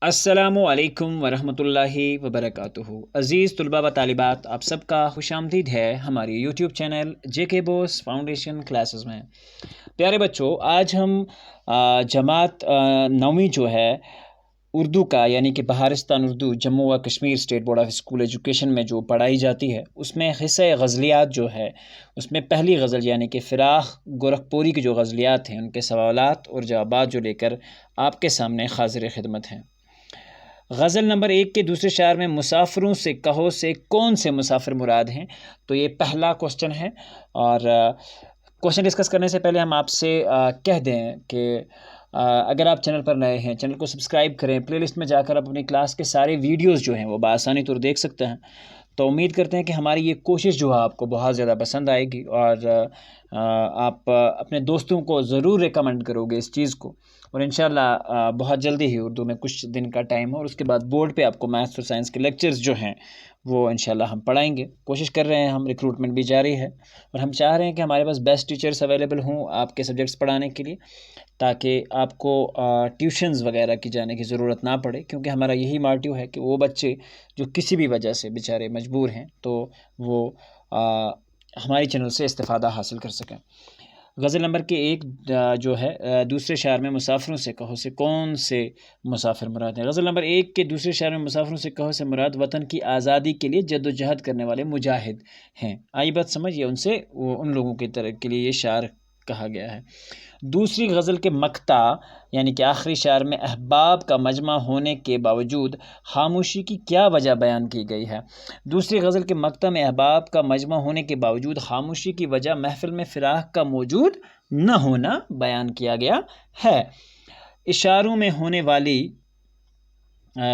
السلام علیکم ورحمۃ اللہ وبرکاتہ۔ عزیز طلباء و طالبات، آپ سب کا خوش آمدید ہے ہماری یوٹیوب چینل جے کے بوس فاؤنڈیشن کلاسز میں۔ پیارے بچوں، آج ہم جماعت نویں جو ہے اردو کا، یعنی کہ بہارستان اردو جموں و Kashmir state board of school education میں جو پڑھائی جاتی ہے، اس میں حصہ غزلیات جو ہے، اس میں پہلی غزل یعنی کہ فراق گورکھپوری کی جو غزلیات ہیں، ان کے سوالات اور جوابات جو لے کر آپ کے سامنے حاضر خدمت ہیں۔ غزل نمبر 1 کے دوسرے شعر میں مسافروں سے کہو سے کون سے مسافر مراد ہیں؟ تو یہ پہلا کوسچن ہے، اور کوسچن ڈسکس کرنے سے پہلے ہم آپ سے کہہ دیں کہ اگر آپ چینل پر نئے ہیں، چینل کو سبسکرائب کریں، پلے لسٹ میں جا کر اپنی کلاس کے سارے ویڈیوز جو ہیں وہ بآسانی طور دیکھ سکتے ہیں۔ تو امید کرتے ہیں کہ ہماری یہ کوشش جو ہے آپ کو بہت زیادہ پسند آئے گی، اور آپ اپنے دوستوں کو ضرور ریکمنڈ کرو گے اس چیز کو، اور انشاءاللہ بہت جلدی ہی اردو میں کچھ دن کا ٹائم ہو، اور اس کے بعد بورڈ پہ آپ کو میتھس اور سائنس کے لیکچرز جو ہیں وہ انشاءاللہ ہم پڑھائیں گے۔ کوشش کر رہے ہیں ہم، ریکروٹمنٹ بھی جاری ہے، اور ہم چاہ رہے ہیں کہ ہمارے پاس بیسٹ ٹیچرز اویلیبل ہوں آپ کے سبجیکٹس پڑھانے کے لیے، تاکہ آپ کو ٹیوشنز وغیرہ کی جانے کی ضرورت نہ پڑے، کیونکہ ہمارا یہی موٹیو ہے کہ وہ بچے جو کسی بھی وجہ سے بیچارے مجبور ہیں تو وہ ہماری چینل سے استفادہ حاصل کر سکیں۔ غزل نمبر کے 1 جو ہے دوسرے شعر میں مسافروں سے کہو سے کون سے مسافر مراد ہیں؟ غزل نمبر 1 کے دوسرے شعر میں مسافروں سے کہو سے مراد وطن کی آزادی کے لیے جد و جہد کرنے والے مجاہد ہیں۔ آئی بات سمجھ، ان سے ان لوگوں کی طرح کے لیے یہ شعر کہا گیا ہے۔ دوسری غزل کے مقطع یعنی کہ آخری شعر میں احباب کا مجمع ہونے کے باوجود خاموشی کی کیا وجہ بیان کی گئی ہے؟ دوسری غزل کے مقطع میں احباب کا مجمع ہونے کے باوجود خاموشی کی وجہ محفل میں فراق کا موجود نہ ہونا بیان کیا گیا ہے۔ اشاروں میں ہونے والی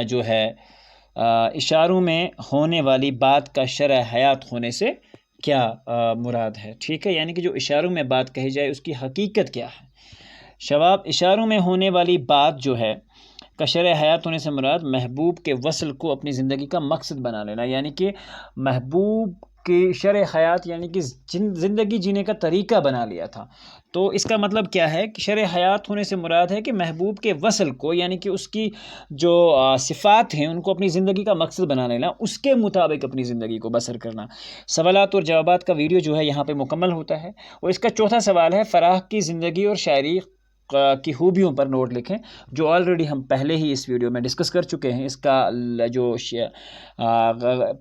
جو ہے اشاروں میں ہونے والی بات کا شرح حیات ہونے سے کیا مراد ہے؟ ٹھیک ہے، یعنی کہ جو اشاروں میں بات کہی جائے اس کی حقیقت کیا ہے؟ جواب: اشاروں میں ہونے والی بات جو ہے کا شرح حیات ہونے سے مراد محبوب کے وصل کو اپنی زندگی کا مقصد بنا لینا، یعنی کہ محبوب کی شرح حیات یعنی کہ زندگی جینے کا طریقہ بنا لیا تھا۔ تو اس کا مطلب کیا ہے کہ شرح حیات ہونے سے مراد ہے کہ محبوب کے وصل کو، یعنی کہ اس کی جو صفات ہیں ان کو اپنی زندگی کا مقصد بنا لینا، اس کے مطابق اپنی زندگی کو بسر کرنا۔ سوالات اور جوابات کا ویڈیو جو ہے یہاں پہ مکمل ہوتا ہے، اور اس کا چوتھا سوال ہے فراق کی زندگی اور شاعری کی خوبیوں پر نوٹ لکھیں، جو آلریڈی ہم پہلے ہی اس ویڈیو میں ڈسکس کر چکے ہیں۔ اس کا جو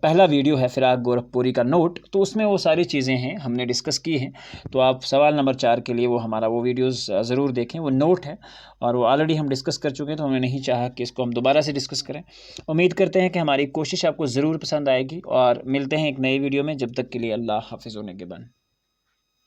پہلا ویڈیو ہے فراق گورکھپوری کا نوٹ، تو اس میں وہ ساری چیزیں ہیں ہم نے ڈسکس کی ہیں، تو آپ سوال نمبر 4 کے لیے وہ ہمارا وہ ویڈیوز ضرور دیکھیں، وہ نوٹ ہے اور وہ آلریڈی ہم ڈسکس کر چکے ہیں، تو ہم نے نہیں چاہا کہ اس کو ہم دوبارہ سے ڈسکس کریں۔ امید کرتے ہیں کہ ہماری کوشش آپ کو ضرور پسند آئے گی، اور ملتے ہیں ایک نئی ویڈیو میں، جب تک کے لیے اللہ حافظ و نگہبان۔